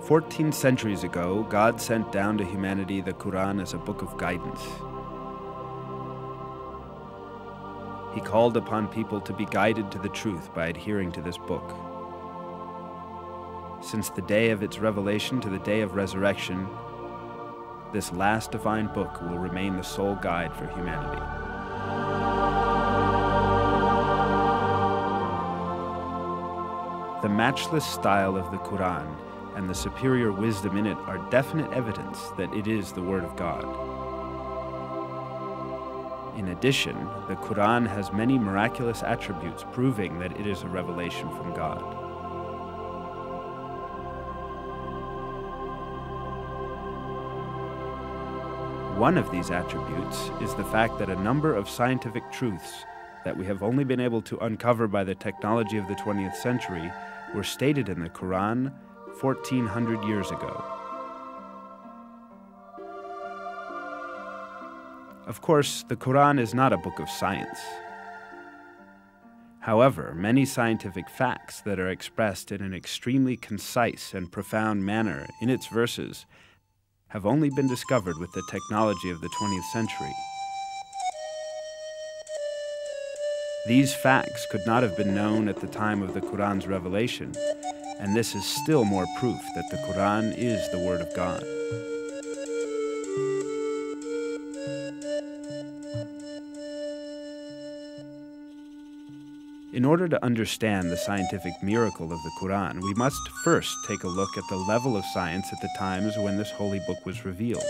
14 centuries ago, God sent down to humanity the Quran as a book of guidance. He called upon people to be guided to the truth by adhering to this book. Since the day of its revelation to the day of resurrection, this last divine book will remain the sole guide for humanity. The matchless style of the Quran and the superior wisdom in it are definite evidence that it is the Word of God. In addition, the Quran has many miraculous attributes proving that it is a revelation from God. One of these attributes is the fact that a number of scientific truths that we have only been able to uncover by the technology of the 20th century were stated in the Quran 1,400 years ago. Of course, the Quran is not a book of science. However, many scientific facts that are expressed in an extremely concise and profound manner in its verses have only been discovered with the technology of the 20th century. These facts could not have been known at the time of the Quran's revelation, and this is still more proof that the Quran is the Word of God. In order to understand the scientific miracle of the Quran, we must first take a look at the level of science at the times when this holy book was revealed.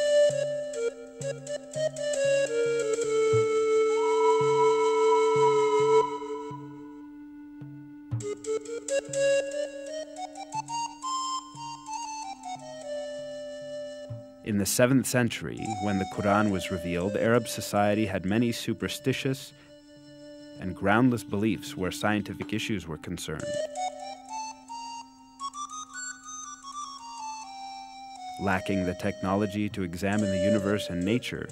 In the 7th century, when the Quran was revealed, Arab society had many superstitious and groundless beliefs where scientific issues were concerned. Lacking the technology to examine the universe and nature,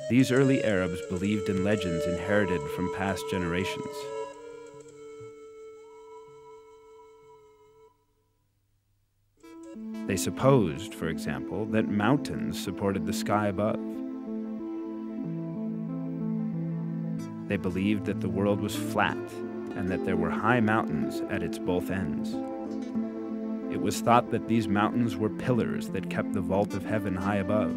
these early Arabs believed in legends inherited from past generations. They supposed, for example, that mountains supported the sky above. They believed that the world was flat and that there were high mountains at its both ends. It was thought that these mountains were pillars that kept the vault of heaven high above.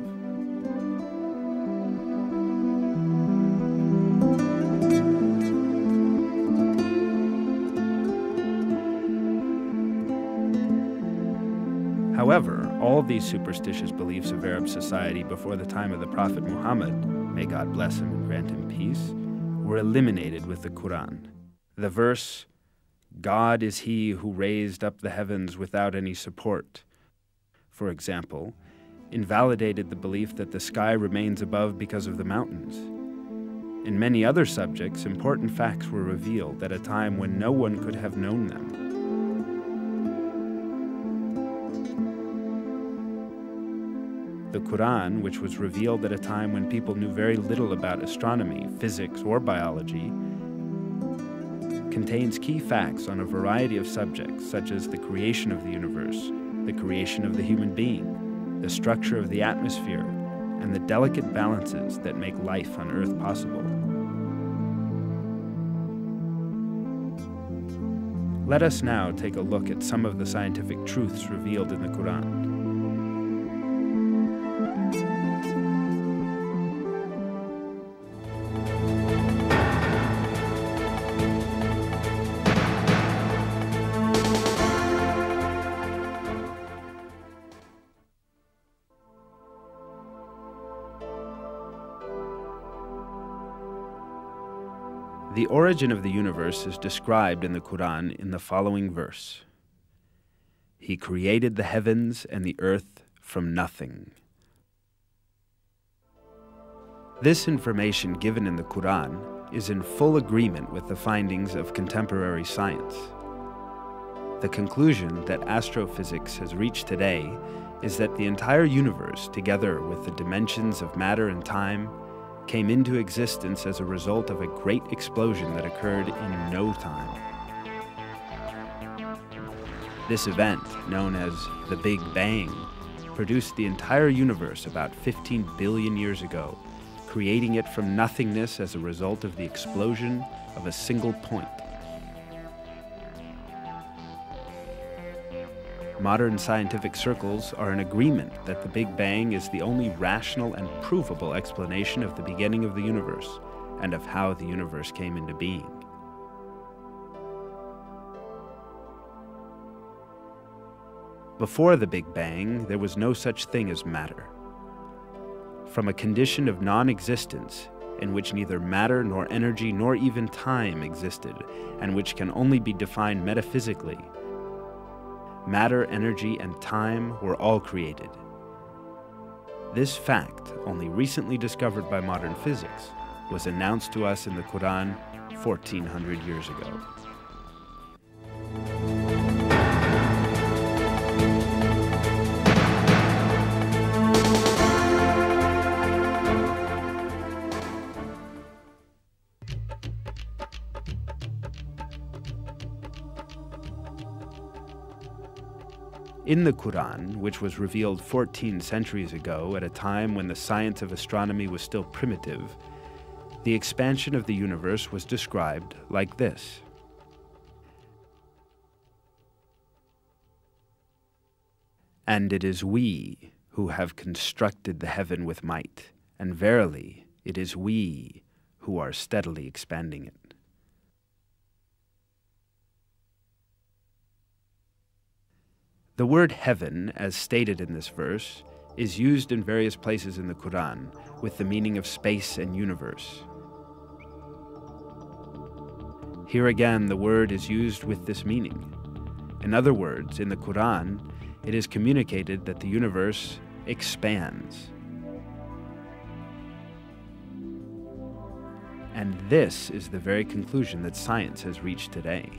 However, all these superstitious beliefs of Arab society before the time of the Prophet Muhammad, may God bless him and grant him peace, were eliminated with the Quran. The verse, "God is he who raised up the heavens without any support," for example, invalidated the belief that the sky remains above because of the mountains. In many other subjects, important facts were revealed at a time when no one could have known them. The Quran, which was revealed at a time when people knew very little about astronomy, physics, or biology, contains key facts on a variety of subjects such as the creation of the universe, the creation of the human being, the structure of the atmosphere, and the delicate balances that make life on Earth possible. Let us now take a look at some of the scientific truths revealed in the Quran. The origin of the universe is described in the Quran in the following verse. He created the heavens and the earth from nothing. This information given in the Quran is in full agreement with the findings of contemporary science. The conclusion that astrophysics has reached today is that the entire universe, together with the dimensions of matter and time, came into existence as a result of a great explosion that occurred in no time. This event, known as the Big Bang, produced the entire universe about 15 billion years ago, creating it from nothingness as a result of the explosion of a single point. Modern scientific circles are in agreement that the Big Bang is the only rational and provable explanation of the beginning of the universe and of how the universe came into being. Before the Big Bang, there was no such thing as matter. From a condition of non-existence, in which neither matter nor energy nor even time existed, and which can only be defined metaphysically, matter, energy, and time were all created. This fact, only recently discovered by modern physics, was announced to us in the Quran 1400 years ago. In the Quran, which was revealed 14 centuries ago at a time when the science of astronomy was still primitive, the expansion of the universe was described like this. And it is we who have constructed the heaven with might, and verily it is we who are steadily expanding it. The word heaven, as stated in this verse, is used in various places in the Quran with the meaning of space and universe. Here again, the word is used with this meaning. In other words, in the Quran, it is communicated that the universe expands. And this is the very conclusion that science has reached today.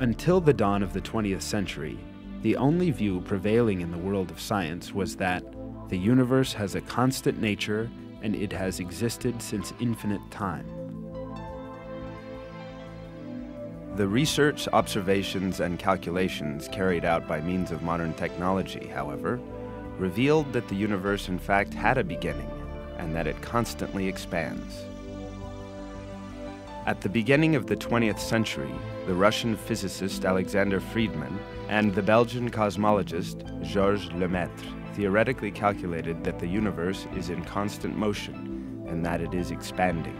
Until the dawn of the 20th century, the only view prevailing in the world of science was that the universe has a constant nature and it has existed since infinite time. The research, observations, and calculations carried out by means of modern technology, however, revealed that the universe in fact had a beginning and that it constantly expands. At the beginning of the 20th century, the Russian physicist Alexander Friedmann and the Belgian cosmologist Georges Lemaitre theoretically calculated that the universe is in constant motion and that it is expanding.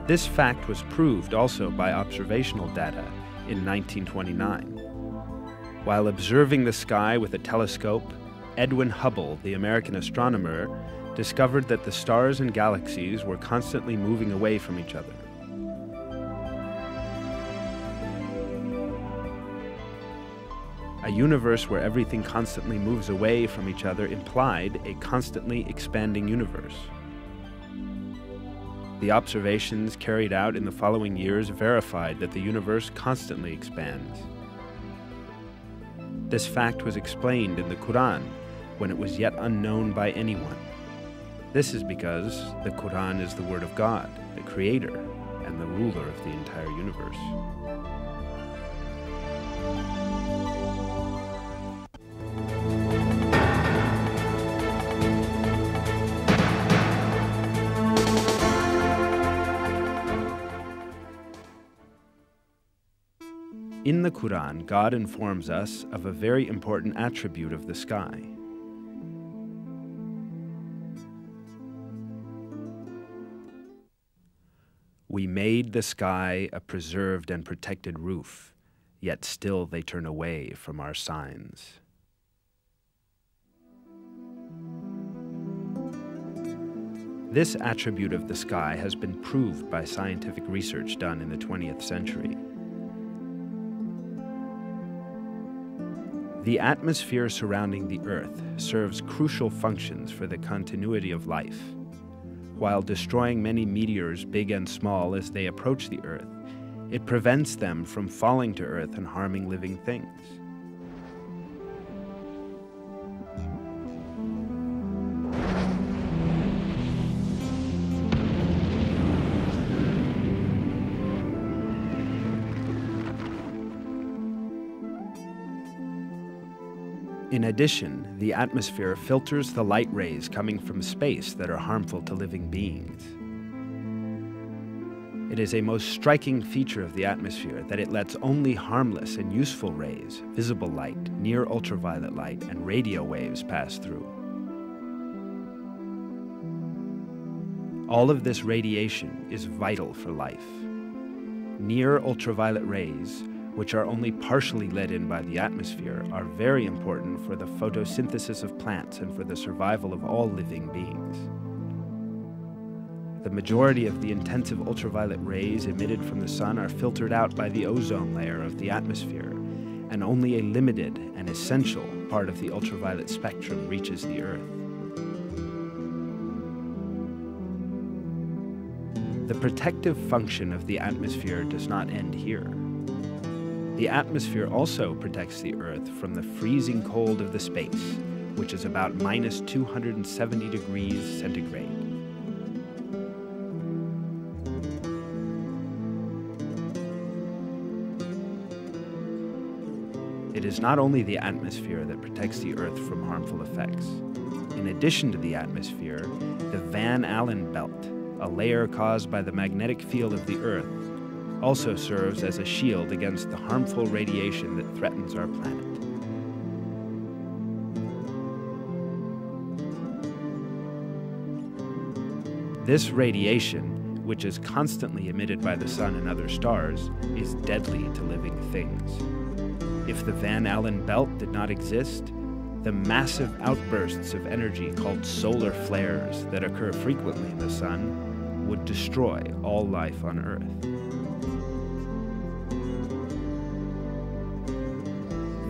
This fact was proved also by observational data in 1929. While observing the sky with a telescope, Edwin Hubble, the American astronomer, discovered that the stars and galaxies were constantly moving away from each other. A universe where everything constantly moves away from each other implied a constantly expanding universe. The observations carried out in the following years verified that the universe constantly expands. This fact was explained in the Quran when it was yet unknown by anyone. This is because the Quran is the word of God, the creator, and the ruler of the entire universe. In the Quran, God informs us of a very important attribute of the sky. We made the sky a preserved and protected roof, yet still they turn away from our signs. This attribute of the sky has been proved by scientific research done in the 20th century. The atmosphere surrounding the Earth serves crucial functions for the continuity of life. While destroying many meteors, big and small, as they approach the Earth, it prevents them from falling to Earth and harming living things. In addition, the atmosphere filters the light rays coming from space that are harmful to living beings. It is a most striking feature of the atmosphere that it lets only harmless and useful rays, visible light, near ultraviolet light, and radio waves pass through. All of this radiation is vital for life. Near ultraviolet rays, which are only partially let in by the atmosphere, are very important for the photosynthesis of plants and for the survival of all living beings. The majority of the intensive ultraviolet rays emitted from the sun are filtered out by the ozone layer of the atmosphere, and only a limited and essential part of the ultraviolet spectrum reaches the Earth. The protective function of the atmosphere does not end here. The atmosphere also protects the Earth from the freezing cold of the space, which is about minus 270 degrees centigrade. It is not only the atmosphere that protects the Earth from harmful effects. In addition to the atmosphere, the Van Allen belt, a layer caused by the magnetic field of the Earth, also serves as a shield against the harmful radiation that threatens our planet. This radiation, which is constantly emitted by the sun and other stars, is deadly to living things. If the Van Allen belt did not exist, the massive outbursts of energy called solar flares that occur frequently in the sun would destroy all life on Earth.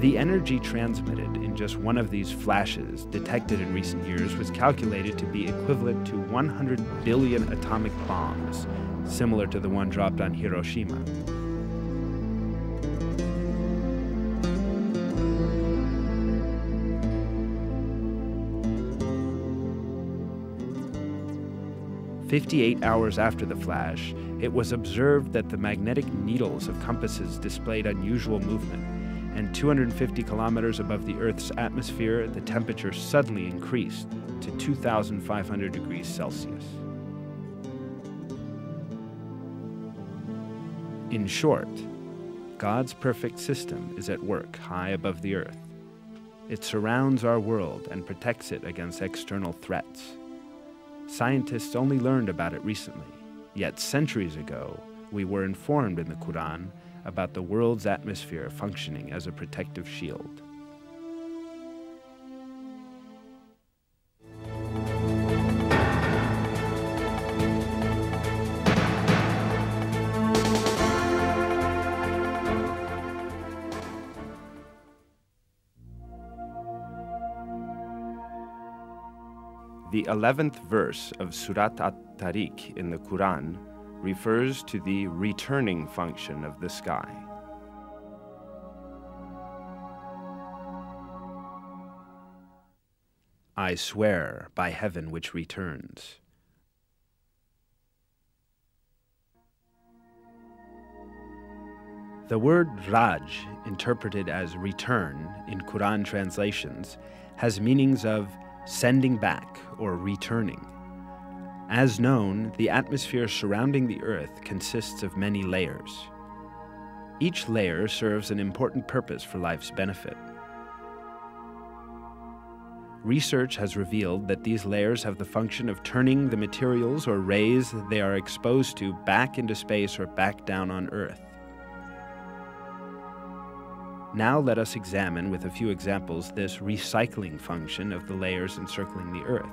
The energy transmitted in just one of these flashes detected in recent years was calculated to be equivalent to 100 billion atomic bombs, similar to the one dropped on Hiroshima. "58 hours after the flash, it was observed that the magnetic needles of compasses displayed unusual movement, and 250 kilometers above the Earth's atmosphere, the temperature suddenly increased to 2,500 degrees Celsius. In short, God's perfect system is at work high above the Earth. It surrounds our world and protects it against external threats. Scientists only learned about it recently, yet centuries ago, we were informed in the Quran about the world's atmosphere functioning as a protective shield. The 11th verse of Surat at-Tariq in the Quran refers to the returning function of the sky. I swear by heaven which returns. The word Raj, interpreted as return in Quran translations, has meanings of sending back or returning. As known, the atmosphere surrounding the Earth consists of many layers. Each layer serves an important purpose for life's benefit. Research has revealed that these layers have the function of turning the materials or rays they are exposed to back into space or back down on Earth. Now let us examine with a few examples this recycling function of the layers encircling the Earth.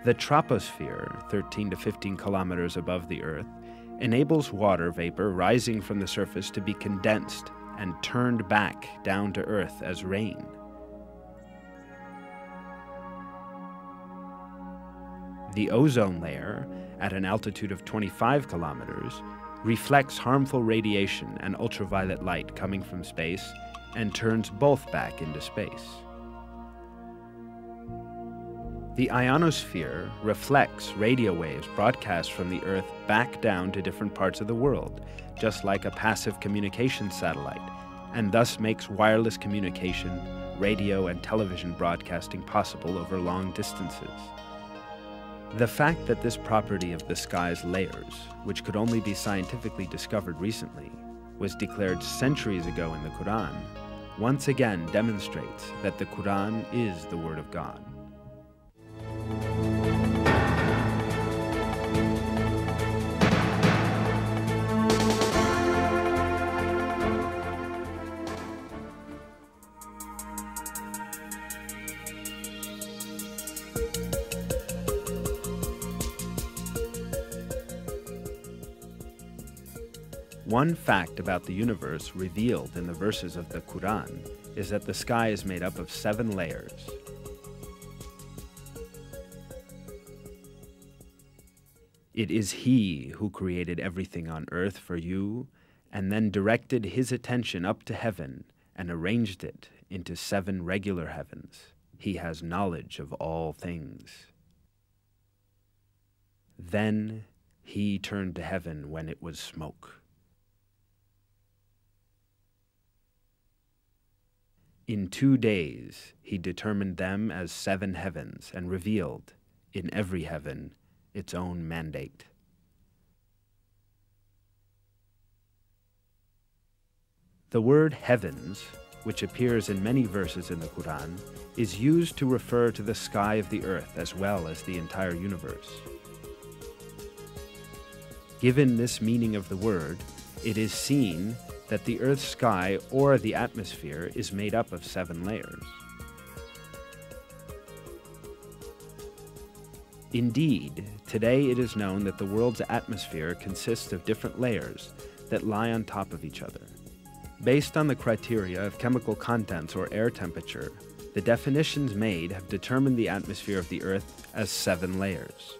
The troposphere, 13 to 15 kilometers above the Earth, enables water vapor rising from the surface to be condensed and turned back down to Earth as rain. The ozone layer, at an altitude of 25 kilometers, reflects harmful radiation and ultraviolet light coming from space and turns both back into space. The ionosphere reflects radio waves broadcast from the Earth back down to different parts of the world, just like a passive communication satellite, and thus makes wireless communication, radio and television broadcasting possible over long distances. The fact that this property of the sky's layers, which could only be scientifically discovered recently, was declared centuries ago in the Quran, once again demonstrates that the Quran is the Word of God. One fact about the universe revealed in the verses of the Quran is that the sky is made up of 7 layers. It is He who created everything on earth for you, and then directed His attention up to heaven and arranged it into 7 regular heavens. He has knowledge of all things. Then He turned to heaven when it was smoke. In 2 days He determined them as 7 heavens and revealed, in every heaven, its own mandate. The word heavens, which appears in many verses in the Quran, is used to refer to the sky of the earth as well as the entire universe. Given this meaning of the word, it is seen that the Earth's sky, or the atmosphere, is made up of 7 layers. Indeed, today it is known that the world's atmosphere consists of different layers that lie on top of each other. Based on the criteria of chemical contents or air temperature, the definitions made have determined the atmosphere of the Earth as 7 layers.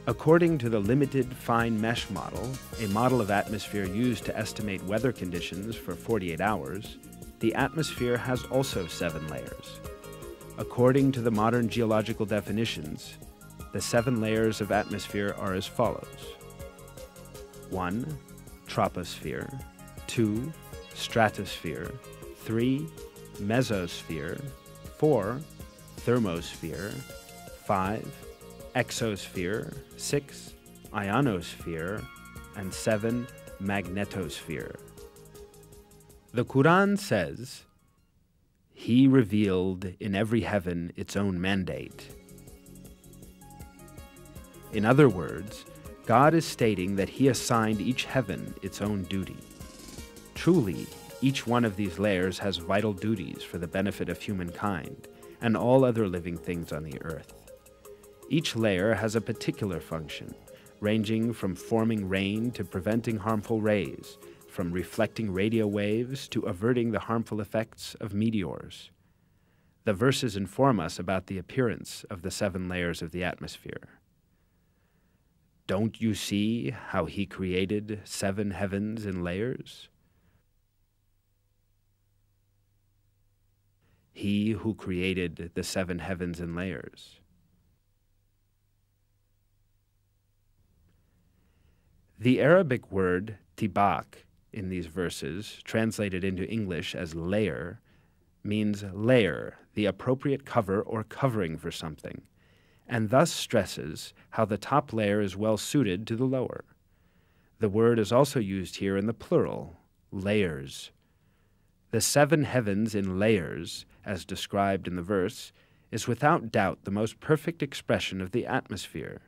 According to the limited fine mesh model, a model of atmosphere used to estimate weather conditions for 48 hours, the atmosphere has also 7 layers. According to the modern geological definitions, the 7 layers of atmosphere are as follows: 1. Troposphere, 2. Stratosphere, 3. Mesosphere, 4. Thermosphere, 5. Exosphere, 6. Ionosphere, and 7. Magnetosphere. The Quran says, He revealed in every heaven its own mandate. In other words, God is stating that He assigned each heaven its own duty. Truly, each one of these layers has vital duties for the benefit of humankind and all other living things on the earth. Each layer has a particular function, ranging from forming rain to preventing harmful rays, from reflecting radio waves to averting the harmful effects of meteors. The verses inform us about the appearance of the 7 layers of the atmosphere. Don't you see how He created 7 heavens in layers? He who created the 7 heavens in layers. The Arabic word tibak in these verses, translated into English as layer, means layer, the appropriate cover or covering for something, and thus stresses how the top layer is well suited to the lower. The word is also used here in the plural, layers. The 7 heavens in layers, as described in the verse, is without doubt the most perfect expression of the atmosphere.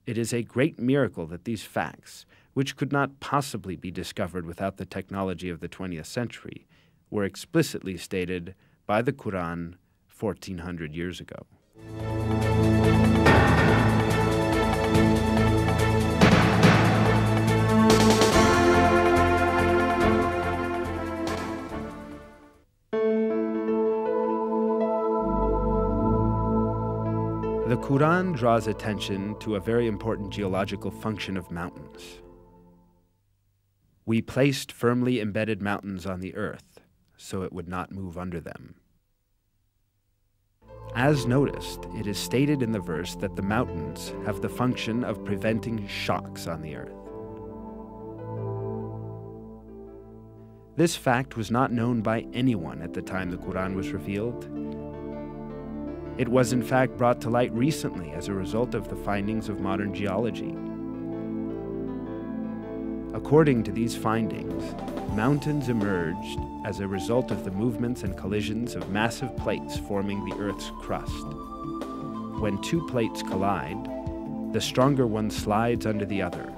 It is a great miracle that these facts, which could not possibly be discovered without the technology of the 20th century, were explicitly stated by the Quran 1400 years ago. The Quran draws attention to a very important geological function of mountains. We placed firmly embedded mountains on the earth, so it would not move under them. As noticed, it is stated in the verse that the mountains have the function of preventing shocks on the earth. This fact was not known by anyone at the time the Quran was revealed. It was in fact brought to light recently as a result of the findings of modern geology. According to these findings, mountains emerged as a result of the movements and collisions of massive plates forming the Earth's crust. When two plates collide, the stronger one slides under the other.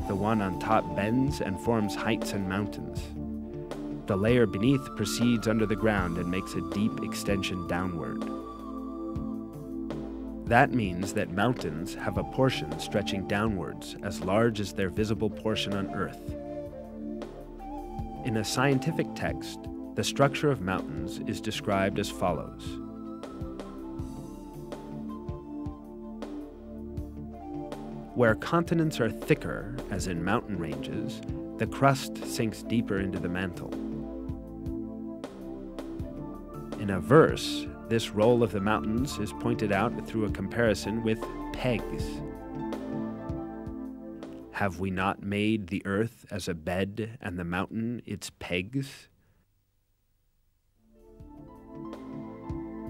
The one on top bends and forms heights and mountains. The layer beneath proceeds under the ground and makes a deep extension downward. That means that mountains have a portion stretching downwards as large as their visible portion on Earth. In a scientific text, the structure of mountains is described as follows. Where continents are thicker, as in mountain ranges, the crust sinks deeper into the mantle. In a verse, this role of the mountains is pointed out through a comparison with pegs. Have we not made the earth as a bed and the mountain its pegs?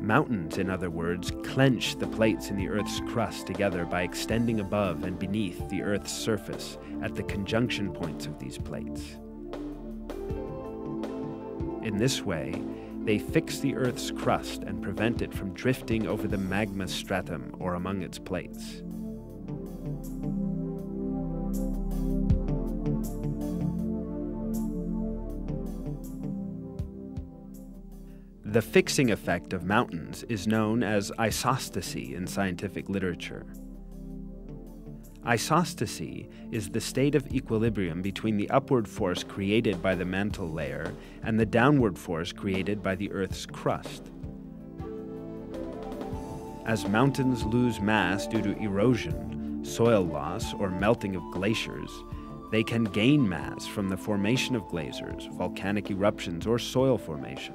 Mountains, in other words, clench the plates in the earth's crust together by extending above and beneath the earth's surface at the conjunction points of these plates. In this way, they fix the Earth's crust and prevent it from drifting over the magma stratum or among its plates. The fixing effect of mountains is known as isostasy in scientific literature. Isostasy is the state of equilibrium between the upward force created by the mantle layer and the downward force created by the Earth's crust. As mountains lose mass due to erosion, soil loss, or melting of glaciers, they can gain mass from the formation of geysers, volcanic eruptions, or soil formation.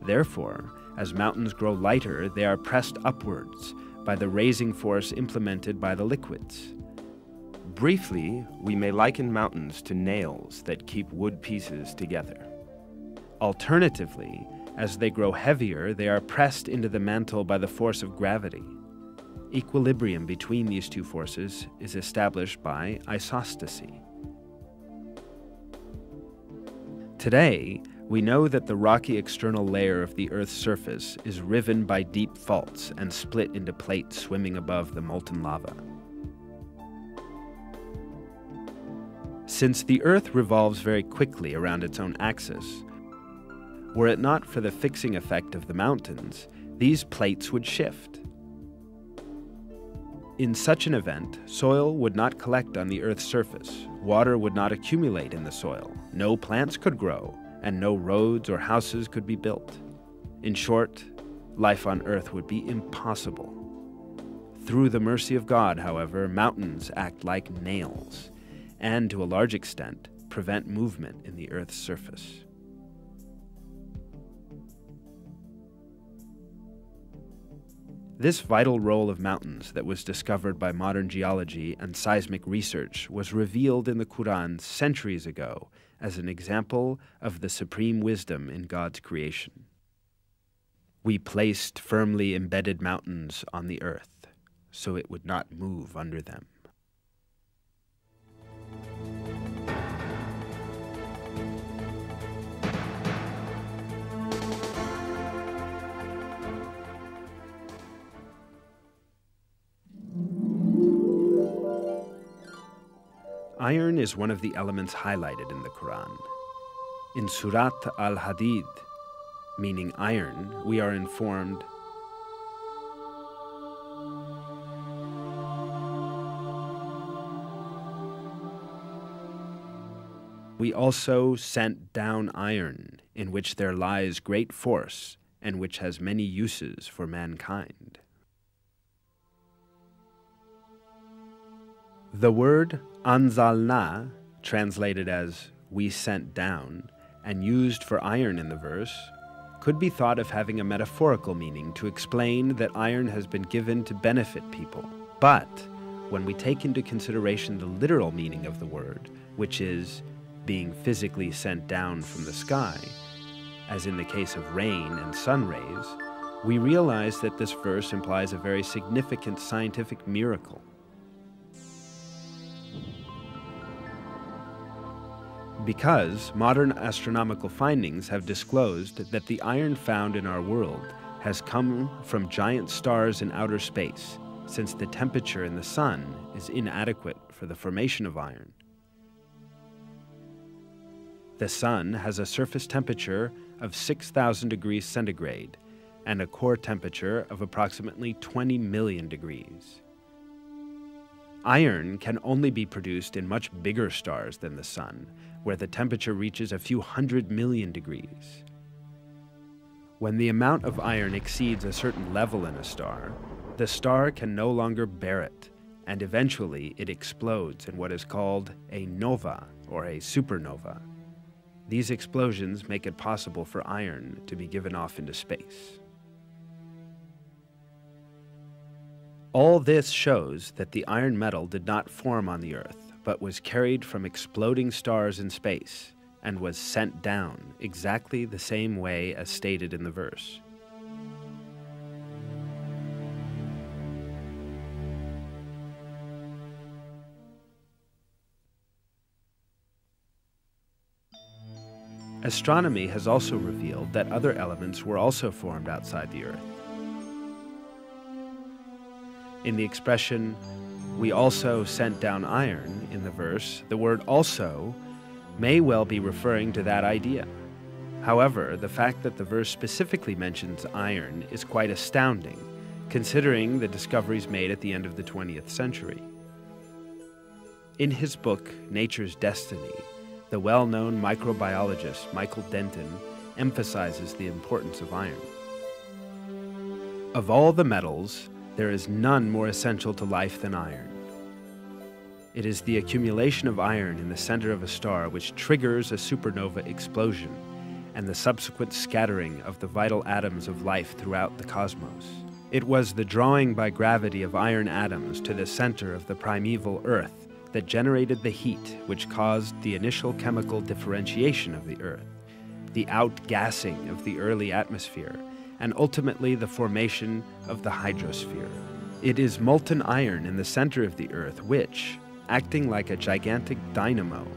Therefore, as mountains grow lighter, they are pressed upwards by the raising force implemented by the liquids. Briefly, we may liken mountains to nails that keep wood pieces together. Alternatively, as they grow heavier, they are pressed into the mantle by the force of gravity. Equilibrium between these two forces is established by isostasy. Today, we know that the rocky external layer of the Earth's surface is riven by deep faults and split into plates swimming above the molten lava. Since the Earth revolves very quickly around its own axis, were it not for the fixing effect of the mountains, these plates would shift. In such an event, soil would not collect on the Earth's surface, water would not accumulate in the soil, no plants could grow, and no roads or houses could be built. In short, life on Earth would be impossible. Through the mercy of God, however, mountains act like nails, and to a large extent, prevent movement in the Earth's surface. This vital role of mountains that was discovered by modern geology and seismic research was revealed in the Quran centuries ago as an example of the supreme wisdom in God's creation. We placed firmly embedded mountains on the earth, so it would not move under them. Iron is one of the elements highlighted in the Quran. In Surat al-Hadid, meaning iron, we are informed, "We also sent down iron, in which there lies great force, and which has many uses for mankind." The word anzalna, translated as we sent down, and used for iron in the verse, could be thought of having a metaphorical meaning to explain that iron has been given to benefit people. But when we take into consideration the literal meaning of the word, which is being physically sent down from the sky, as in the case of rain and sun rays, we realize that this verse implies a very significant scientific miracle. Because modern astronomical findings have disclosed that the iron found in our world has come from giant stars in outer space, since the temperature in the sun is inadequate for the formation of iron. The sun has a surface temperature of 6,000 degrees centigrade and a core temperature of approximately 20 million degrees. Iron can only be produced in much bigger stars than the sun, where the temperature reaches a few 100 million degrees. When the amount of iron exceeds a certain level in a star, the star can no longer bear it, and eventually it explodes in what is called a nova or a supernova. These explosions make it possible for iron to be given off into space. All this shows that the iron metal did not form on the Earth, but was carried from exploding stars in space and was sent down exactly the same way as stated in the verse. Astronomy has also revealed that other elements were also formed outside the Earth. In the expression, "we also sent down iron," in the verse, the word "also" may well be referring to that idea. However, the fact that the verse specifically mentions iron is quite astounding, considering the discoveries made at the end of the 20th century. In his book, Nature's Destiny, the well-known microbiologist Michael Denton emphasizes the importance of iron. Of all the metals, there is none more essential to life than iron. It is the accumulation of iron in the center of a star which triggers a supernova explosion and the subsequent scattering of the vital atoms of life throughout the cosmos. It was the drawing by gravity of iron atoms to the center of the primeval Earth that generated the heat which caused the initial chemical differentiation of the Earth, the outgassing of the early atmosphere, and ultimately the formation of the hydrosphere. It is molten iron in the center of the Earth which, acting like a gigantic dynamo,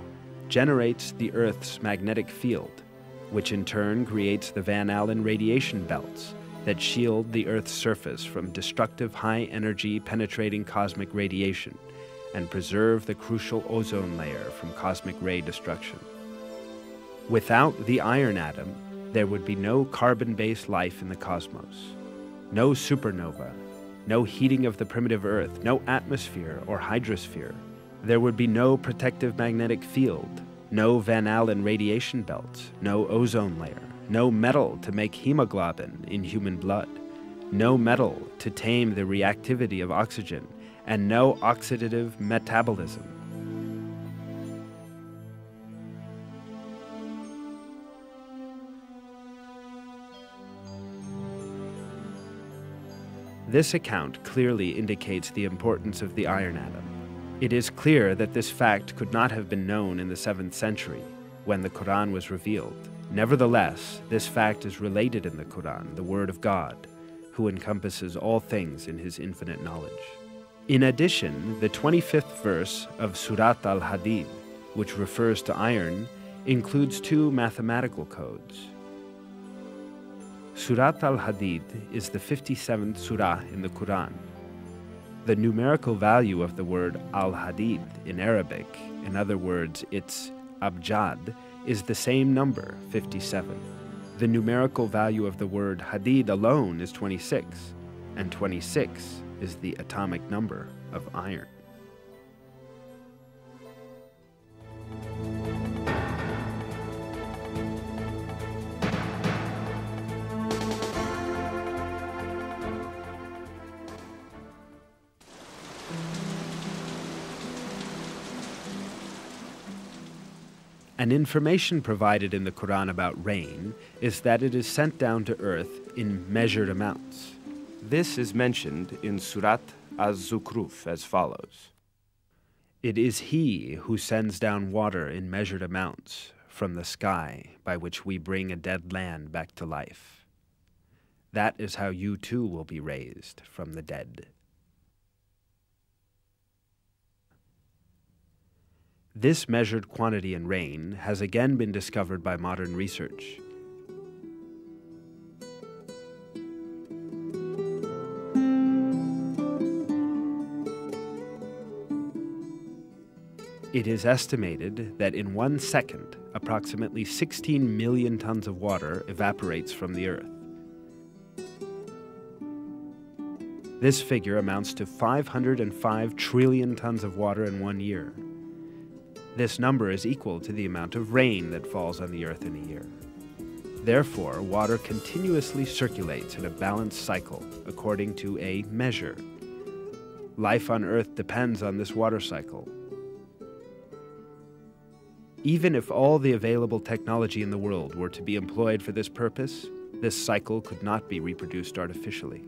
generates the Earth's magnetic field, which in turn creates the Van Allen radiation belts that shield the Earth's surface from destructive high-energy penetrating cosmic radiation and preserve the crucial ozone layer from cosmic ray destruction. Without the iron atom, there would be no carbon-based life in the cosmos, no supernova, no heating of the primitive Earth, no atmosphere or hydrosphere. There would be no protective magnetic field, no Van Allen radiation belts, no ozone layer, no metal to make hemoglobin in human blood, no metal to tame the reactivity of oxygen, and no oxidative metabolism. This account clearly indicates the importance of the iron atom. It is clear that this fact could not have been known in the 7th century, when the Quran was revealed. Nevertheless, this fact is related in the Quran, the Word of God, who encompasses all things in His infinite knowledge. In addition, the 25th verse of Surat al-Hadid, which refers to iron, includes 2 mathematical codes. Surat al-Hadid is the 57th surah in the Quran. The numerical value of the word al-Hadid in Arabic, in other words, its abjad, is the same number, 57. The numerical value of the word hadid alone is 26, and 26 is the atomic number of iron. An information provided in the Quran about rain is that it is sent down to earth in measured amounts. This is mentioned in Surat Az-Zukhruf as follows. It is He who sends down water in measured amounts from the sky, by which we bring a dead land back to life. That is how you too will be raised from the dead. This measured quantity in rain has again been discovered by modern research. It is estimated that in 1 second, approximately 16 million tons of water evaporates from the earth. This figure amounts to 505 trillion tons of water in 1 year. This number is equal to the amount of rain that falls on the earth in a year. Therefore, water continuously circulates in a balanced cycle according to a measure. Life on earth depends on this water cycle. Even if all the available technology in the world were to be employed for this purpose, this cycle could not be reproduced artificially.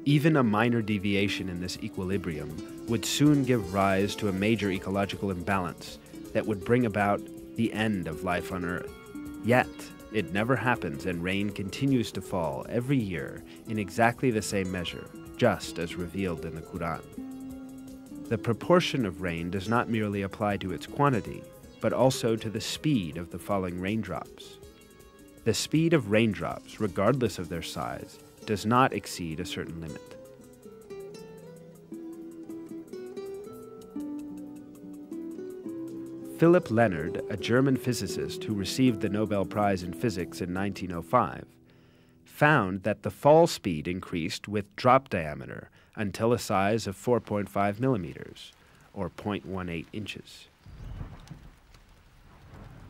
Even a minor deviation in this equilibrium would soon give rise to a major ecological imbalance that would bring about the end of life on Earth. Yet, it never happens, and rain continues to fall every year in exactly the same measure, just as revealed in the Quran. The proportion of rain does not merely apply to its quantity, but also to the speed of the falling raindrops. The speed of raindrops, regardless of their size, does not exceed a certain limit. Philipp Leonard, a German physicist who received the Nobel Prize in Physics in 1905, found that the fall speed increased with drop diameter until a size of 4.5 millimeters, or 0.18 inches.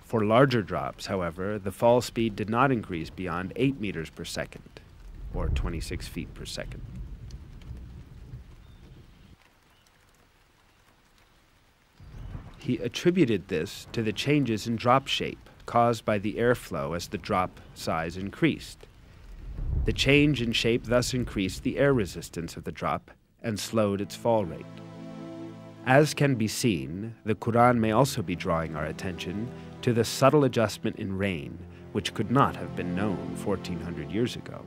For larger drops, however, the fall speed did not increase beyond 8 meters per second, or 26 feet per second. He attributed this to the changes in drop shape caused by the airflow as the drop size increased. The change in shape thus increased the air resistance of the drop and slowed its fall rate. As can be seen, the Quran may also be drawing our attention to the subtle adjustment in rain, which could not have been known 1400 years ago.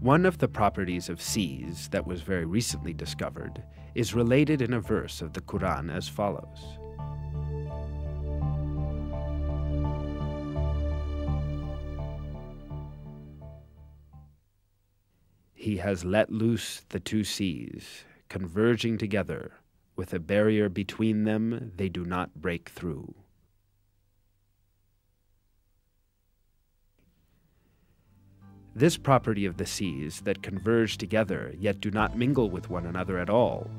One of the properties of seas that was very recently discovered is related in a verse of the Quran as follows. He has let loose the two seas, converging together, with a barrier between them they do not break through. This property of the seas that converge together yet do not mingle with one another at all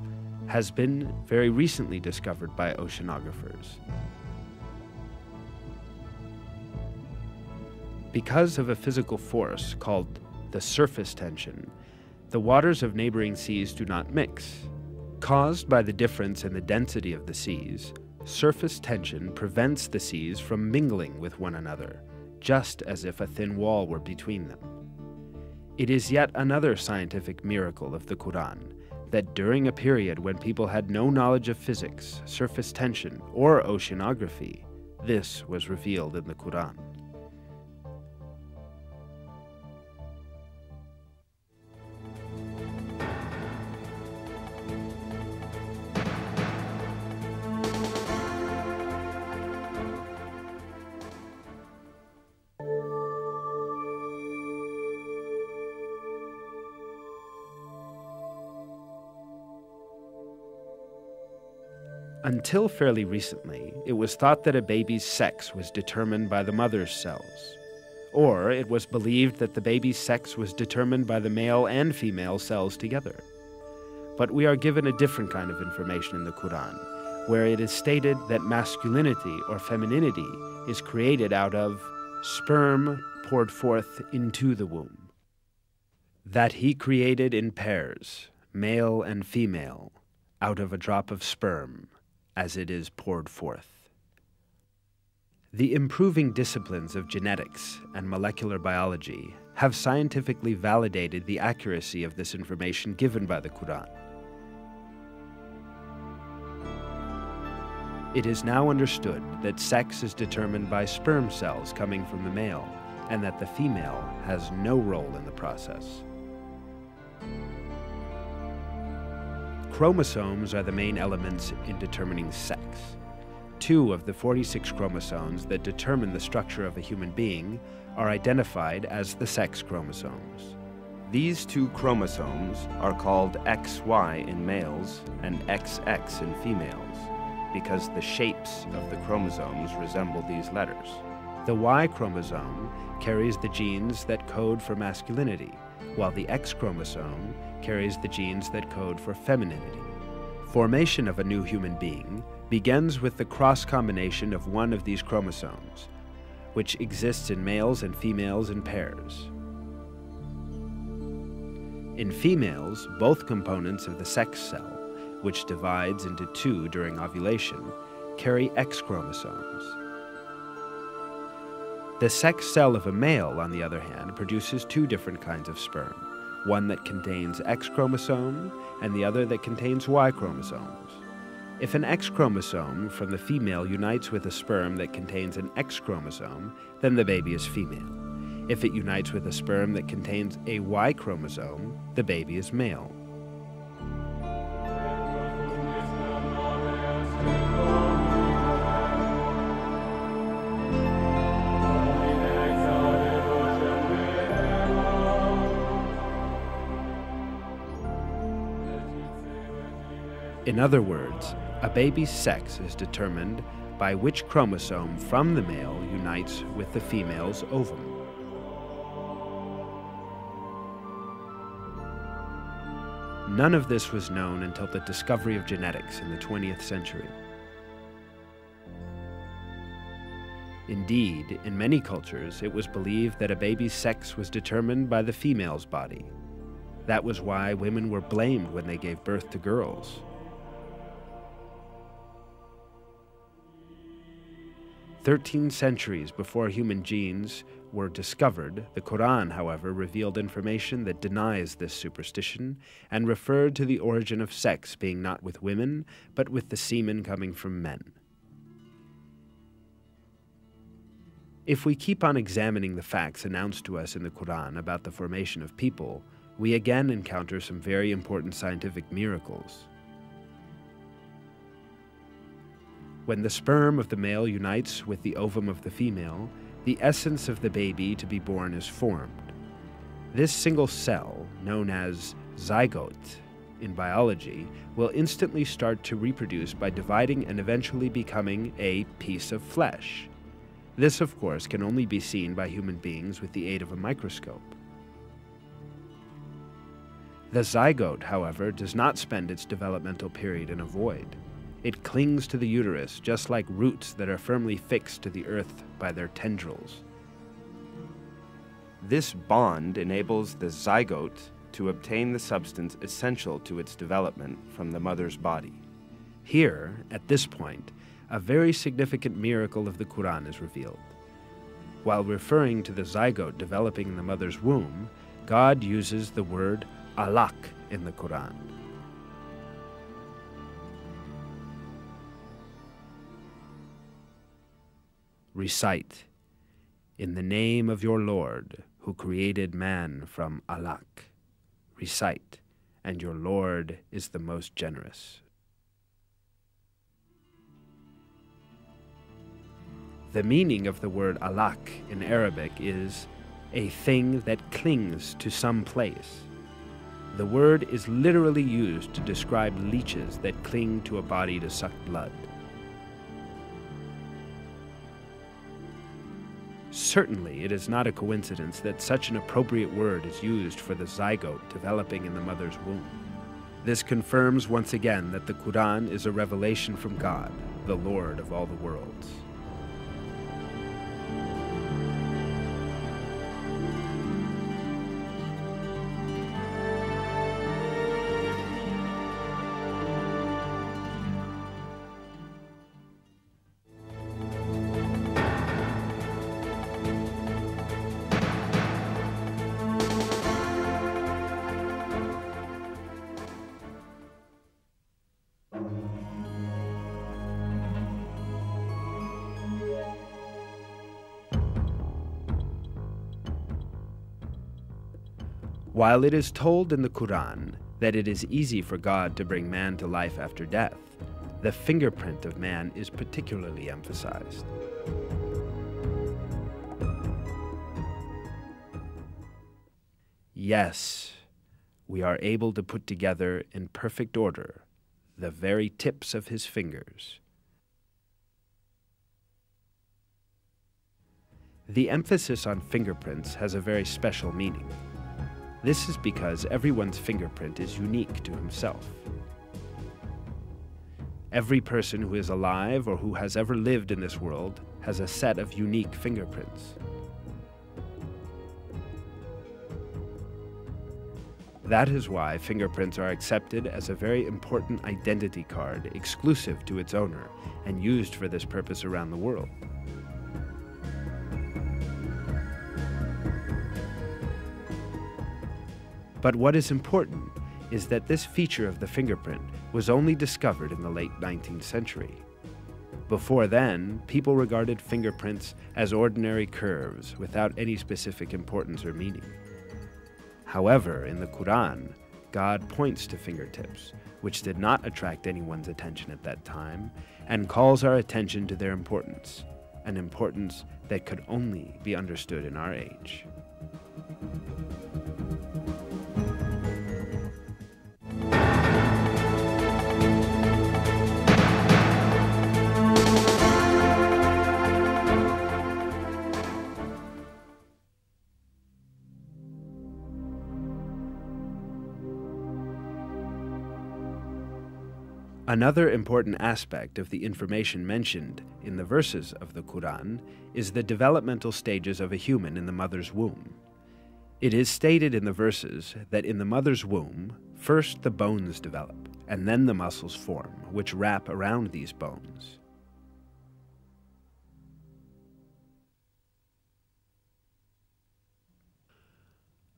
has been very recently discovered by oceanographers. Because of a physical force called the surface tension, the waters of neighboring seas do not mix. Caused by the difference in the density of the seas, surface tension prevents the seas from mingling with one another, just as if a thin wall were between them. It is yet another scientific miracle of the Quran that during a period when people had no knowledge of physics, surface tension, or oceanography, this was revealed in the Quran. Until fairly recently, it was thought that a baby's sex was determined by the mother's cells, or it was believed that the baby's sex was determined by the male and female cells together. But we are given a different kind of information in the Quran, where it is stated that masculinity or femininity is created out of sperm poured forth into the womb. That he created in pairs, male and female, out of a drop of sperm, as it is poured forth. The improving disciplines of genetics and molecular biology have scientifically validated the accuracy of this information given by the Quran. It is now understood that sex is determined by sperm cells coming from the male, and that the female has no role in the process. Chromosomes are the main elements in determining sex. 2 of the 46 chromosomes that determine the structure of a human being are identified as the sex chromosomes. These 2 chromosomes are called XY in males and XX in females, because the shapes of the chromosomes resemble these letters. The Y chromosome carries the genes that code for masculinity, while the X chromosome carries the genes that code for femininity. Formation of a new human being begins with the cross-combination of one of these chromosomes, which exists in males and females in pairs. In females, both components of the sex cell, which divides into 2 during ovulation, carry X chromosomes. The sex cell of a male, on the other hand, produces 2 different kinds of sperm, one that contains X chromosome and the other that contains Y chromosomes. If an X chromosome from the female unites with a sperm that contains an X chromosome, then the baby is female. If it unites with a sperm that contains a Y chromosome, the baby is male. In other words, a baby's sex is determined by which chromosome from the male unites with the female's ovum. None of this was known until the discovery of genetics in the 20th century. Indeed, in many cultures, it was believed that a baby's sex was determined by the female's body. That was why women were blamed when they gave birth to girls. 13 centuries before human genes were discovered, the Quran, however, revealed information that denies this superstition and referred to the origin of sex being not with women, but with the semen coming from men. If we keep on examining the facts announced to us in the Quran about the formation of people, we again encounter some very important scientific miracles. When the sperm of the male unites with the ovum of the female, the essence of the baby to be born is formed. This single cell, known as zygote in biology, will instantly start to reproduce by dividing and eventually becoming a piece of flesh. This, of course, can only be seen by human beings with the aid of a microscope. The zygote, however, does not spend its developmental period in a void. It clings to the uterus just like roots that are firmly fixed to the earth by their tendrils. This bond enables the zygote to obtain the substance essential to its development from the mother's body. Here, at this point, a very significant miracle of the Quran is revealed. While referring to the zygote developing in the mother's womb, God uses the word alaq in the Quran. Recite, "In the name of your Lord, who created man from alaq." Recite, "And your Lord is the most generous." The meaning of the word alaq in Arabic is a thing that clings to some place. The word is literally used to describe leeches that cling to a body to suck blood. Certainly, it is not a coincidence that such an appropriate word is used for the zygote developing in the mother's womb. This confirms once again that the Quran is a revelation from God, the Lord of all the worlds. While it is told in the Quran that it is easy for God to bring man to life after death, the fingerprint of man is particularly emphasized. Yes, we are able to put together in perfect order the very tips of his fingers. The emphasis on fingerprints has a very special meaning. This is because everyone's fingerprint is unique to himself. Every person who is alive or who has ever lived in this world has a set of unique fingerprints. That is why fingerprints are accepted as a very important identity card exclusive to its owner and used for this purpose around the world. But what is important is that this feature of the fingerprint was only discovered in the late 19th century. Before then, people regarded fingerprints as ordinary curves without any specific importance or meaning. However, in the Quran, God points to fingertips, which did not attract anyone's attention at that time, and calls our attention to their importance, an importance that could only be understood in our age. Another important aspect of the information mentioned in the verses of the Quran is the developmental stages of a human in the mother's womb. It is stated in the verses that in the mother's womb, first the bones develop, and then the muscles form, which wrap around these bones.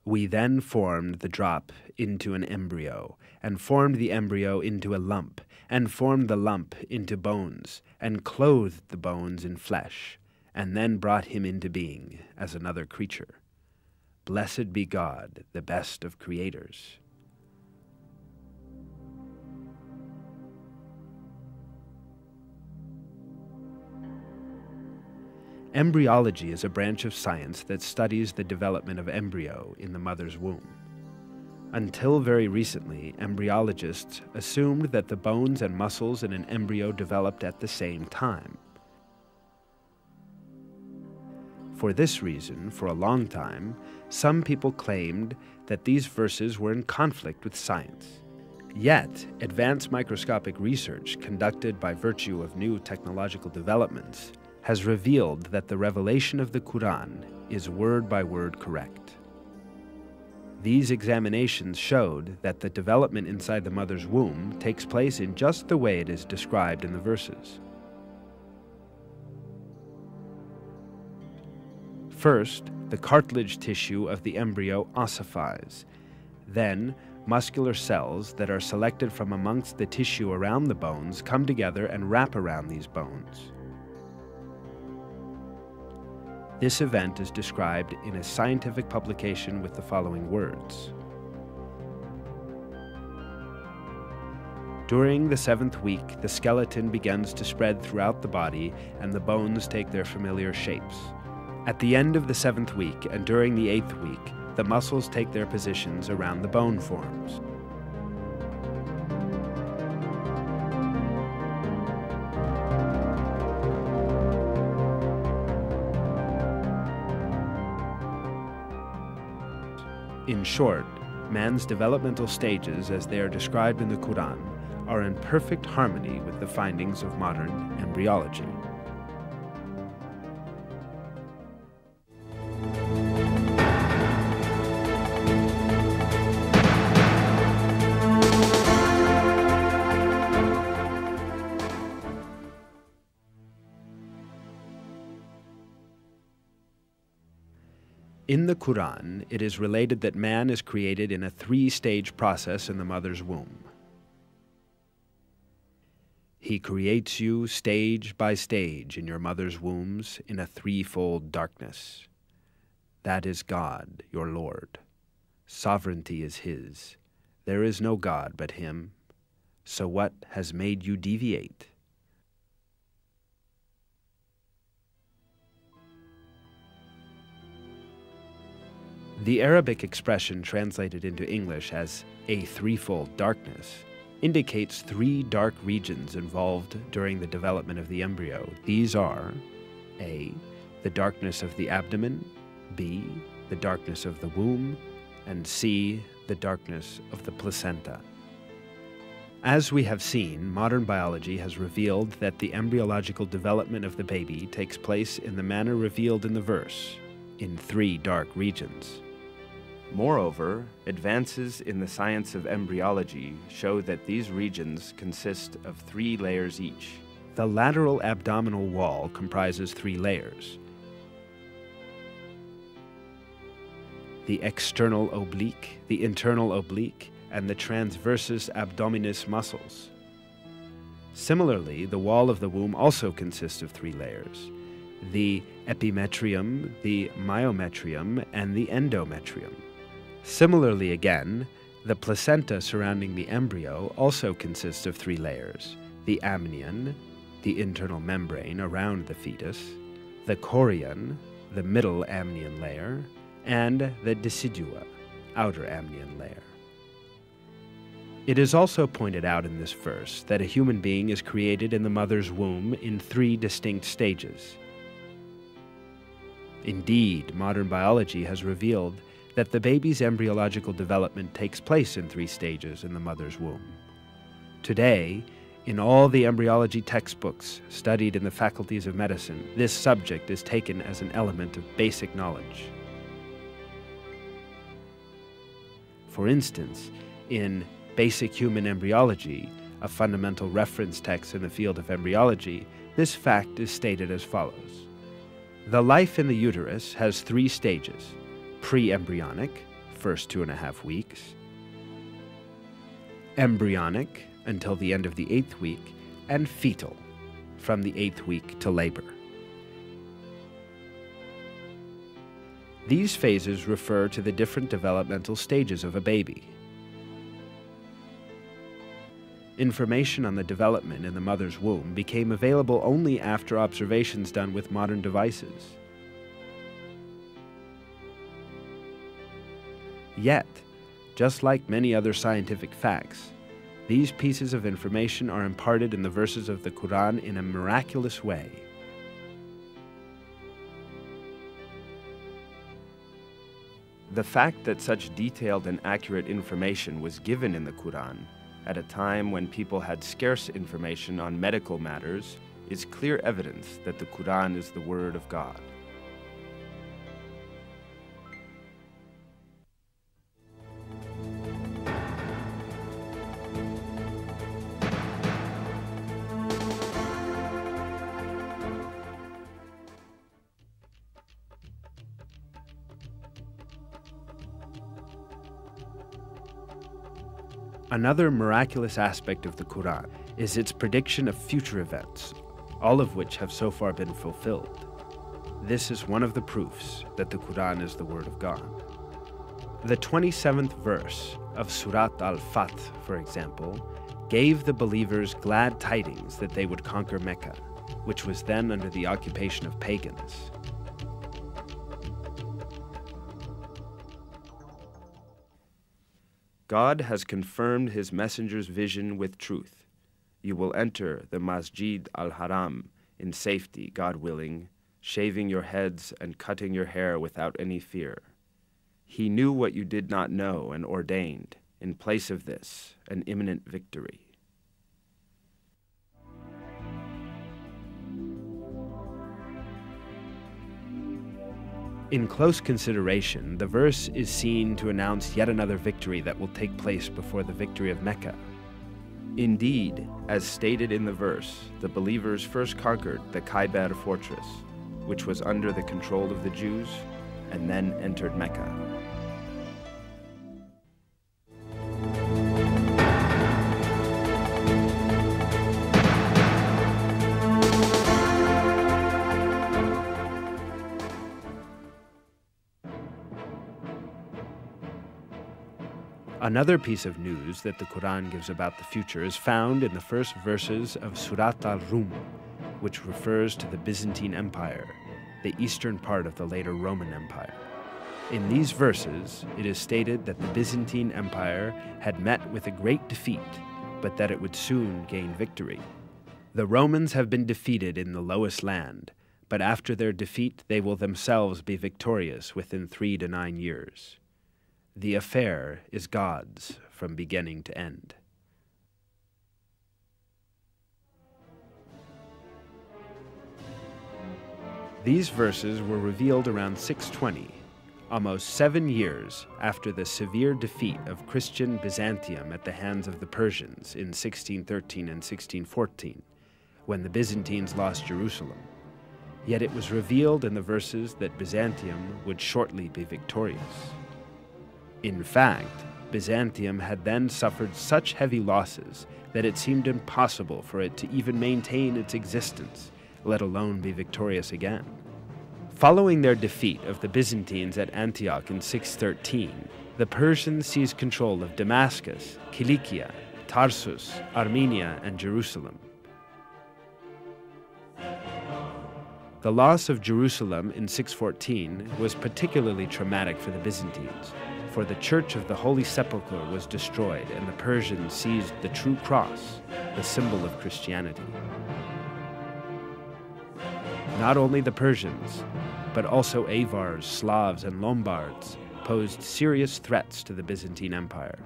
We then formed the drop into an embryo, and formed the embryo into a lump, and formed the lump into bones, and clothed the bones in flesh, and then brought him into being as another creature. Blessed be God, the best of creators. Embryology is a branch of science that studies the development of embryo in the mother's womb. Until very recently, embryologists assumed that the bones and muscles in an embryo developed at the same time. For this reason, for a long time, some people claimed that these verses were in conflict with science. Yet, advanced microscopic research conducted by virtue of new technological developments has revealed that the revelation of the Quran is word by word correct. These examinations showed that the development inside the mother's womb takes place in just the way it is described in the verses. First, the cartilage tissue of the embryo ossifies. Then, muscular cells that are selected from amongst the tissue around the bones come together and wrap around these bones. This event is described in a scientific publication with the following words. During the 7th week, the skeleton begins to spread throughout the body and the bones take their familiar shapes. At the end of the 7th week and during the 8th week, the muscles take their positions around the bone forms. In short, man's developmental stages, as they are described in the Quran, are in perfect harmony with the findings of modern embryology. In the Quran, it is related that man is created in a three-stage process in the mother's womb. He creates you stage by stage in your mother's wombs in a threefold darkness. That is God, your Lord. Sovereignty is His. There is no God but Him. So what has made you deviate? The Arabic expression translated into English as a threefold darkness indicates three dark regions involved during the development of the embryo. These are A, the darkness of the abdomen, B, the darkness of the womb, and C, the darkness of the placenta. As we have seen, modern biology has revealed that the embryological development of the baby takes place in the manner revealed in the verse, in three dark regions. Moreover, advances in the science of embryology show that these regions consist of 3 layers each. The lateral abdominal wall comprises 3 layers. The external oblique, the internal oblique, and the transversus abdominis muscles. Similarly, the wall of the womb also consists of 3 layers: the epimetrium, the myometrium, and the endometrium. Similarly again, the placenta surrounding the embryo also consists of 3 layers: the amnion, the internal membrane around the fetus, the chorion, the middle amnion layer, and the decidua, outer amnion layer. It is also pointed out in this verse that a human being is created in the mother's womb in 3 distinct stages. Indeed, modern biology has revealed that the baby's embryological development takes place in 3 stages in the mother's womb. Today, in all the embryology textbooks studied in the faculties of medicine, this subject is taken as an element of basic knowledge. For instance, in Basic Human Embryology, a fundamental reference text in the field of embryology, this fact is stated as follows. The life in the uterus has 3 stages: pre-embryonic, first 2.5 weeks, embryonic, until the end of the 8th week, and fetal, from the 8th week to labor. These phases refer to the different developmental stages of a baby. Information on the development in the mother's womb became available only after observations done with modern devices. Yet, just like many other scientific facts, these pieces of information are imparted in the verses of the Quran in a miraculous way. The fact that such detailed and accurate information was given in the Quran at a time when people had scarce information on medical matters is clear evidence that the Quran is the Word of God. Another miraculous aspect of the Quran is its prediction of future events, all of which have so far been fulfilled. This is one of the proofs that the Quran is the Word of God. The 27th verse of Surat al-Fath, for example, gave the believers glad tidings that they would conquer Mecca, which was then under the occupation of pagans. God has confirmed his messenger's vision with truth. You will enter the Masjid al-Haram in safety, God willing, shaving your heads and cutting your hair without any fear. He knew what you did not know and ordained, in place of this, an imminent victory. In close consideration, the verse is seen to announce yet another victory that will take place before the victory of Mecca. Indeed, as stated in the verse, the believers first conquered the Khaybar fortress, which was under the control of the Jews, and then entered Mecca. Another piece of news that the Quran gives about the future is found in the first verses of Surat al-Rum, which refers to the Byzantine Empire, the eastern part of the later Roman Empire. In these verses, it is stated that the Byzantine Empire had met with a great defeat, but that it would soon gain victory. The Romans have been defeated in the lowest land, but after their defeat they will themselves be victorious within 3 to 9 years. The affair is God's from beginning to end. These verses were revealed around 620, almost 7 years after the severe defeat of Christian Byzantium at the hands of the Persians in 1613 and 1614, when the Byzantines lost Jerusalem. Yet it was revealed in the verses that Byzantium would shortly be victorious. In fact, Byzantium had then suffered such heavy losses that it seemed impossible for it to even maintain its existence, let alone be victorious again. Following their defeat of the Byzantines at Antioch in 613, the Persians seized control of Damascus, Cilicia, Tarsus, Armenia, and Jerusalem. The loss of Jerusalem in 614 was particularly traumatic for the Byzantines, for the Church of the Holy Sepulchre was destroyed and the Persians seized the true cross, the symbol of Christianity. Not only the Persians, but also Avars, Slavs, and Lombards posed serious threats to the Byzantine Empire.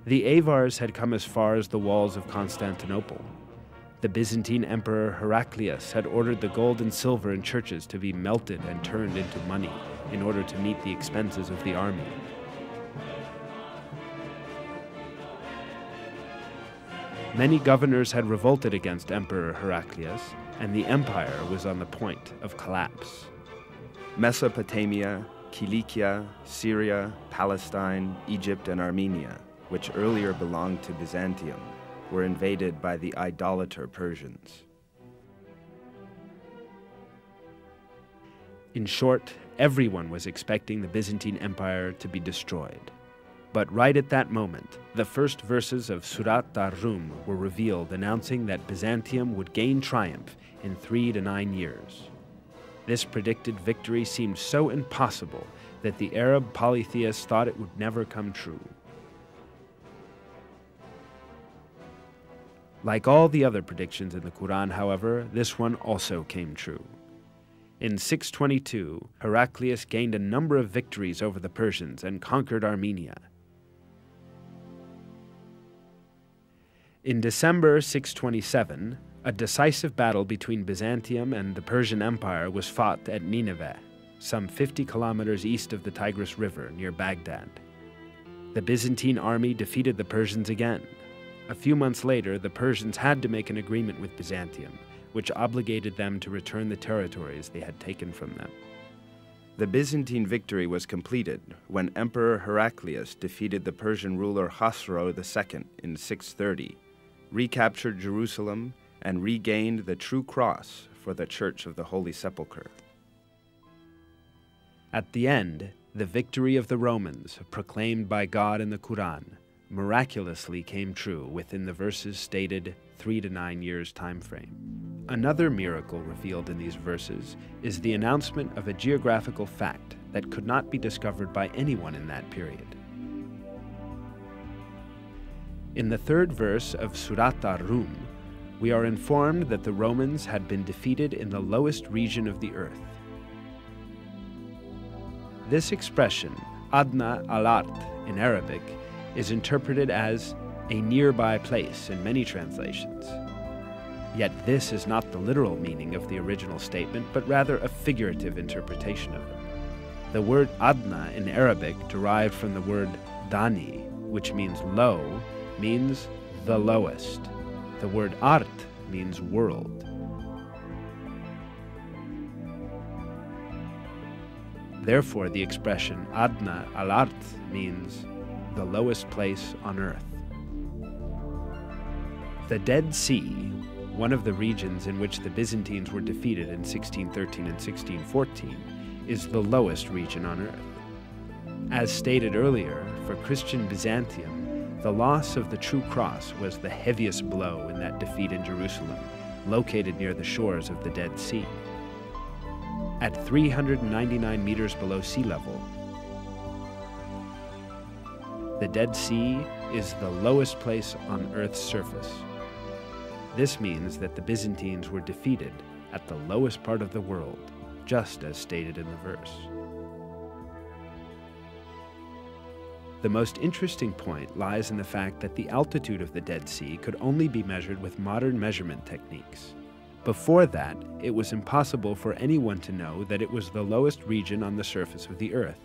The Avars had come as far as the walls of Constantinople. The Byzantine Emperor Heraclius had ordered the gold and silver in churches to be melted and turned into money in order to meet the expenses of the army. Many governors had revolted against Emperor Heraclius, and the empire was on the point of collapse. Mesopotamia, Cilicia, Syria, Palestine, Egypt, and Armenia, which earlier belonged to Byzantium, were invaded by the idolater Persians. In short, everyone was expecting the Byzantine Empire to be destroyed. But right at that moment, the first verses of Surat al-Rum were revealed, announcing that Byzantium would gain triumph in 3 to 9 years. This predicted victory seemed so impossible that the Arab polytheists thought it would never come true. Like all the other predictions in the Quran, however, this one also came true. In 622, Heraclius gained a number of victories over the Persians and conquered Armenia. In December 627, a decisive battle between Byzantium and the Persian Empire was fought at Nineveh, some 50 kilometers east of the Tigris River near Baghdad. The Byzantine army defeated the Persians again. A few months later, the Persians had to make an agreement with Byzantium, which obligated them to return the territories they had taken from them. The Byzantine victory was completed when Emperor Heraclius defeated the Persian ruler Khosrow II in 630, recaptured Jerusalem, and regained the true cross for the Church of the Holy Sepulchre. At the end, the victory of the Romans, proclaimed by God in the Quran, miraculously came true within the verses stated 3 to 9 years time frame. Another miracle revealed in these verses is the announcement of a geographical fact that could not be discovered by anyone in that period. In the 3rd verse of Surat ar-Rum, we are informed that the Romans had been defeated in the lowest region of the earth. This expression, Adna al-Ard in Arabic, is interpreted as a nearby place in many translations. Yet this is not the literal meaning of the original statement, but rather a figurative interpretation of it. The word Adna in Arabic, derived from the word Dani, which means low, means the lowest. The word Art means world. Therefore, the expression Adna al-Ard means the lowest place on earth. The Dead Sea, one of the regions in which the Byzantines were defeated in 1613 and 1614, is the lowest region on earth. As stated earlier, for Christian Byzantium, the loss of the true cross was the heaviest blow in that defeat in Jerusalem, located near the shores of the Dead Sea. At 399 meters below sea level, the Dead Sea is the lowest place on Earth's surface. This means that the Byzantines were defeated at the lowest part of the world, just as stated in the verse. The most interesting point lies in the fact that the altitude of the Dead Sea could only be measured with modern measurement techniques. Before that, it was impossible for anyone to know that it was the lowest region on the surface of the earth.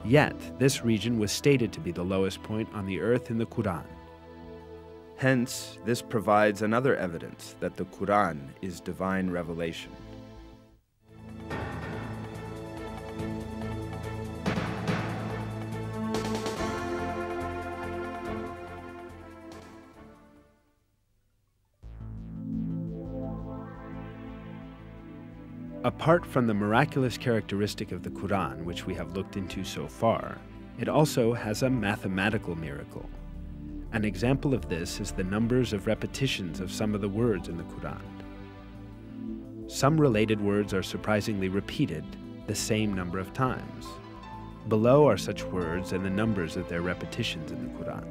Yet, this region was stated to be the lowest point on the earth in the Quran. Hence, this provides another evidence that the Quran is divine revelation. Apart from the miraculous characteristic of the Quran, which we have looked into so far, it also has a mathematical miracle. An example of this is the numbers of repetitions of some of the words in the Quran. Some related words are surprisingly repeated the same number of times. Below are such words and the numbers of their repetitions in the Quran.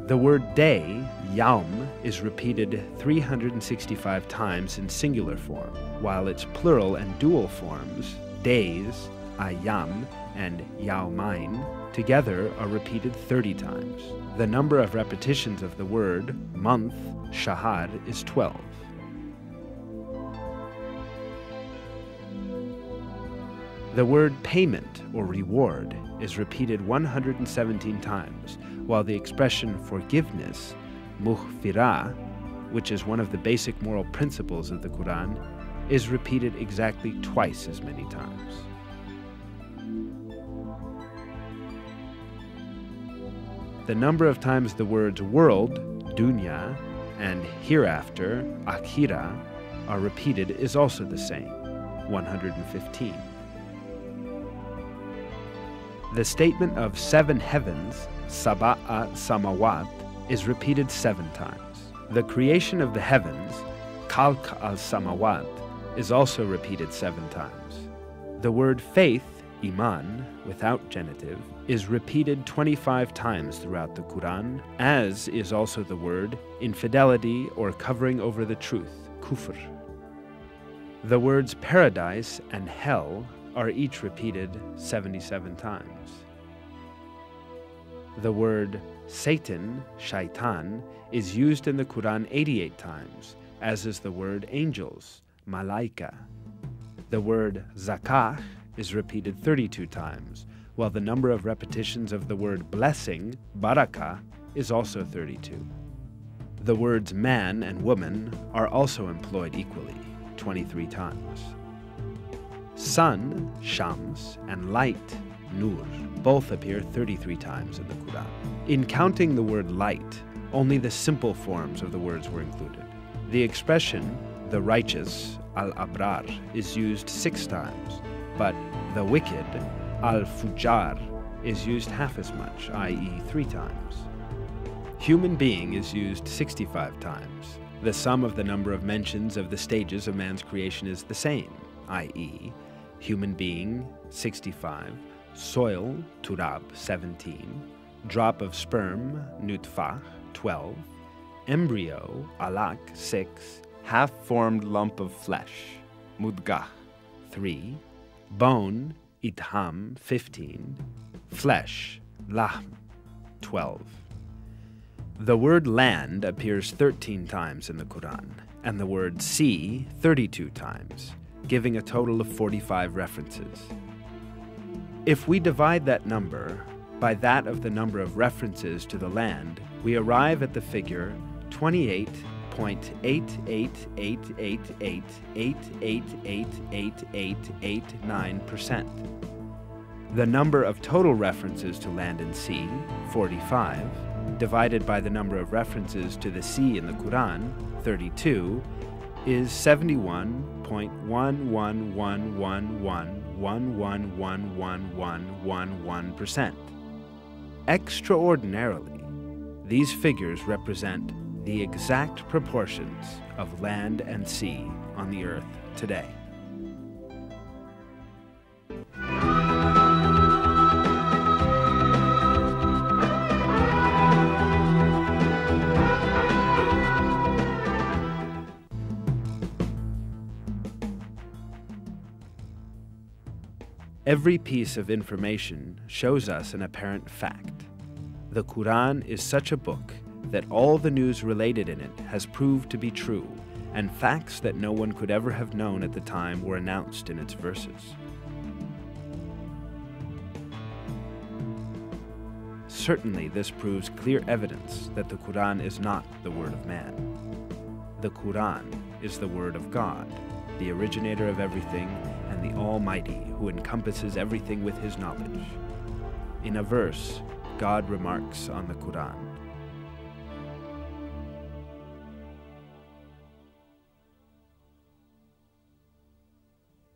The word day, yaum, is repeated 365 times in singular form, while its plural and dual forms, days, ayam, and yaumain, together are repeated 30 times. The number of repetitions of the word month, shahar, is 12. The word payment or reward is repeated 117 times, while the expression forgiveness, mughfirah, which is one of the basic moral principles of the Quran, is repeated exactly twice as many times. The number of times the words world, dunya, and hereafter, akhira, are repeated is also the same, 115. The statement of 7 heavens, sab'a samawat, is repeated 7 times. The creation of the heavens, khalq al-samawat, is also repeated 7 times. The word faith, iman, without genitive, is repeated 25 times throughout the Quran, as is also the word infidelity or covering over the truth, kufr. The words paradise and hell are each repeated 77 times. The word Satan, shaitan, is used in the Quran 88 times, as is the word angels, malaika. The word zakah is repeated 32 times, while the number of repetitions of the word blessing, barakah, is also 32. The words man and woman are also employed equally, 23 times. Sun, shams, and light, nur, both appear 33 times in the Quran. In counting the word light, only the simple forms of the words were included. The expression, the righteous, al-abrar, is used 6 times, but the wicked, al-fujar, is used half as much, i.e. 3 times. Human being is used 65 times. The sum of the number of mentions of the stages of man's creation is the same, i.e. human being, 65, soil, turab, 17, drop of sperm, nutfah, 12, embryo, alaq, 6, half-formed lump of flesh, mudgah, 3, bone, idham, 15, flesh, lahm, 12. The word land appears 13 times in the Quran, and the word sea 32 times, giving a total of 45 references. If we divide that number by that of the number of references to the land, we arrive at the figure 28.8888888888889%. The number of total references to land and sea, 45, divided by the number of references to the sea in the Quran, 32, is 71.1111111111%. Extraordinarily, these figures represent the exact proportions of land and sea on the earth today. Every piece of information shows us an apparent fact. The Quran is such a book that all the news related in it has proved to be true, and facts that no one could ever have known at the time were announced in its verses. Certainly, this proves clear evidence that the Quran is not the word of man. The Quran is the word of God, the originator of everything and the Almighty, who encompasses everything with his knowledge. In a verse, God remarks on the Quran,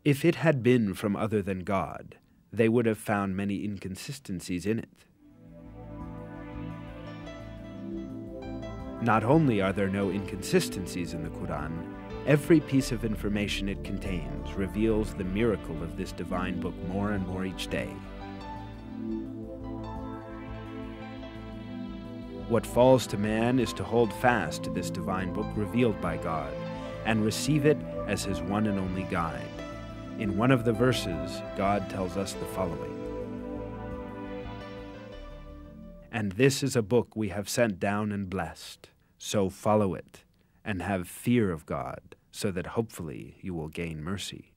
"If it had been from other than God, they would have found many inconsistencies in it." Not only are there no inconsistencies in the Quran, every piece of information it contains reveals the miracle of this divine book more and more each day. What falls to man is to hold fast to this divine book revealed by God and receive it as his one and only guide. In one of the verses, God tells us the following, "And this is a book we have sent down and blessed, so follow it, and have fear of God, so that hopefully you will gain mercy."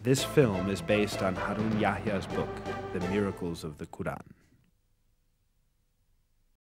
This film is based on Harun Yahya's book, The Miracles of the Quran.